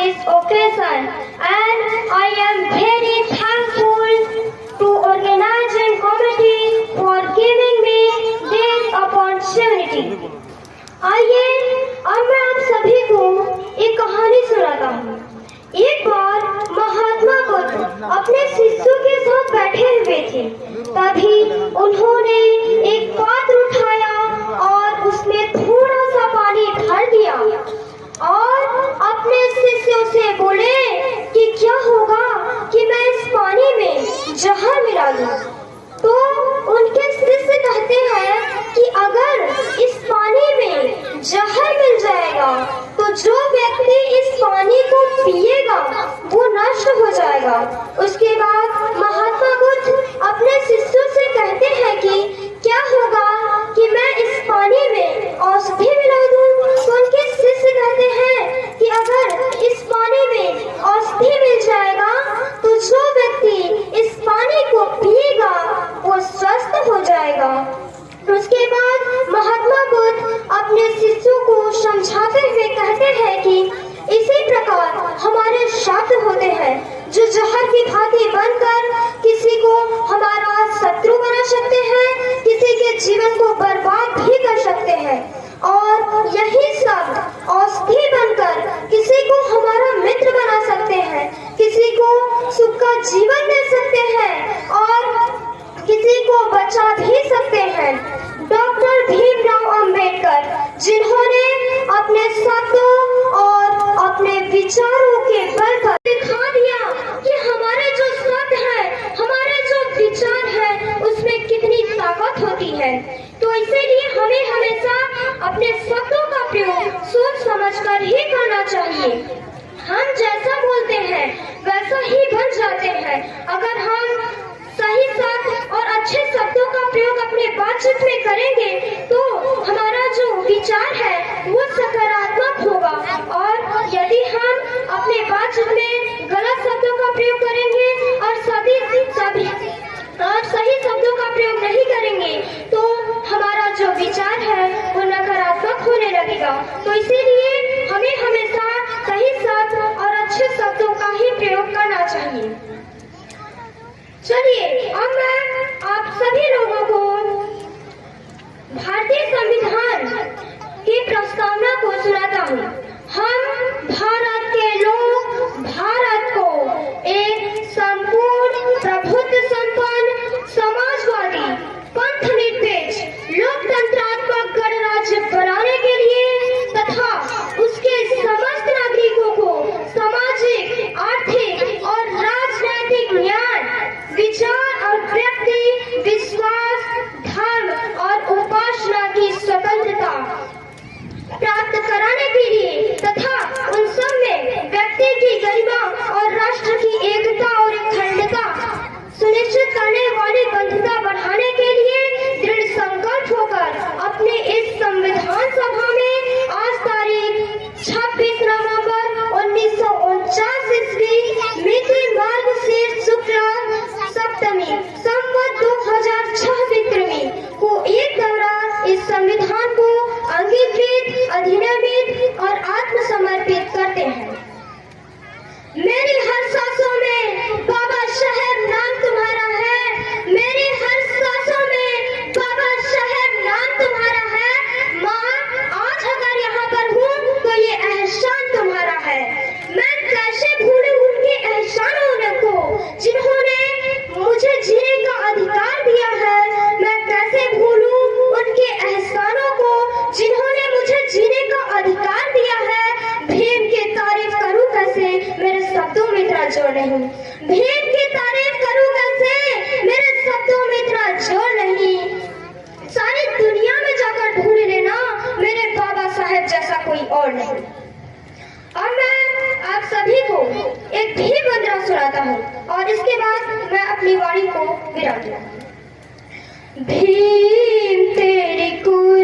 this occasion, and I am very thankful to organizing committee for giving me this opportunity. आइए अब मैं आप सभी को एक कहानी सुनाता हूँ। एक बार महात्मा बुद्ध अपने शिष्यों के साथ बैठे हुए थे। तभी उन्होंने एक पात्र उठाया और उसमें थोड़ा सा पानी भर दिया और अपने शिष्यों से बोले कि क्या होगा कि मैं इस पानी में जहर मिला दूं। तो उनके शिष्य कहते हैं कि अगर इस पानी में जहर मिल जाएगा तो जो व्यक्ति इस पानी को पिएगा वो नष्ट हो जाएगा। उसके बाद महात्मा बुद्ध अपने शिष्यों से कहते हैं कि क्या होगा कि मैं इस पानी में औषधि मिला दूं। तो उनके शिष्य कहते हैं कि अगर इस पानी में औषधि मिल जाएगा तो जो व्यक्ति इस पानी को पिएगा वो स्वस्थ हो जाएगा। उसके बाद महात्मा बुद्ध अपने शिष्यों को समझाते हुए कहते हैं कि इसी प्रकार हमारे शब्द होते हैं जो जहर की भांति बनकर किसी को हमारा शत्रु बना सकते हैं, किसी के जीवन को बर्बाद भी कर सकते हैं, और यही शब्द औषधि बनकर किसी को हमारा मित्र बना सकते हैं, किसी को सुख का जीवन दे सकते हैं और किसी को बचा भी सकते हैं। डॉक्टर भीमराव अंबेडकर जिन्होंने अपने शब्दों और अपने विचारों के बल पर दिखा दिया कि हमारे जो शब्द हैं, हमारे जो विचार हैं, उसमें कितनी ताकत होती है। तो इसीलिए हमें हमेशा अपने शब्दों का प्रयोग सोच समझकर ही करना चाहिए। हम जैसा बोलते हैं वैसा ही बन जाते हैं। अगर हम सही शब्द और अच्छे शब्दों का प्रयोग अपने बातचीत में करेंगे तो हमारा जो विचार है वो सकारात्मक होगा, और यदि हम अपने बातचीत में गलत शब्दों का प्रयोग करेंगे और सही शब्दों का प्रयोग नहीं करेंगे तो हमारा जो विचार है वो नकारात्मक होने लगेगा। तो इसीलिए हमें हमेशा सही शब्द और अच्छे शब्दों का ही प्रयोग करना चाहिए। चलिए अब मैं आप सभी लोगों को भारतीय संविधान की प्रस्तावना को सुनाता हूँ। हम भारत के लोग भारत को एक संपूर्ण प्रभुत्व संपन्न समाजवादी पंथनिरपेक्ष लोकतंत्रात्मक गणराज्य बनाने के लिए तथा उसके समस्त नागरिकों को सामाजिक, आर्थिक और राजनैतिक न्याय, विचार और व्यक्ति विश्वास, धर्म और उपासना की स्वतंत्रता प्राप्त कराने के लिए तथा उन सब में व्यक्ति की गरिमा और राष्ट्र की एकता और अखंडता सुनिश्चित करने वाली बंधुता बढ़ाने के लिए दृढ़ संकल्प होकर अपने इस संविधान सभा में आज तारीख 26 नवंबर 1949 ईस्वी मिति मार्गशीर्ष शुक्ल सप्तमी संवत 2006 विक्रमी को एक दौरा इस संविधान को अंगीकृत, अधिनियमित और आत्मसमर्पित करते हैं। मेरी हर सांसों में बाबा साहेब नाम तुम्हारा है, मेरी हर सांसों में बाबा साहेब नाम तुम्हारा है। माँ, आज अगर यहाँ पर हूँ तो ये एहसान तुम्हारा है। मैं कैसे भूलूं उनके एहसानों को जिन्होंने मुझे जीने का अधिकार दिया है। मैं कैसे भूलूं उनके एहसानों को जिन्होंने मुझे जीने का अधिकार दिया है। भीम की तारीफ करूं कैसे, मेरे शब्दों में इतना जोर नहीं। भीम की तारीफ करूं कैसे, मेरे शब्दों में इतना जोर नहीं। सारी दुनिया में जाकर ढूंढ लेना, मेरे बाबा साहेब जैसा कोई और नहीं। अब मैं आप सभी को एक भीम वंदना सुनाता हूँ और इसके बाद मैं अपनी वाणी को विराम दूंगा। भीम तेरी कोई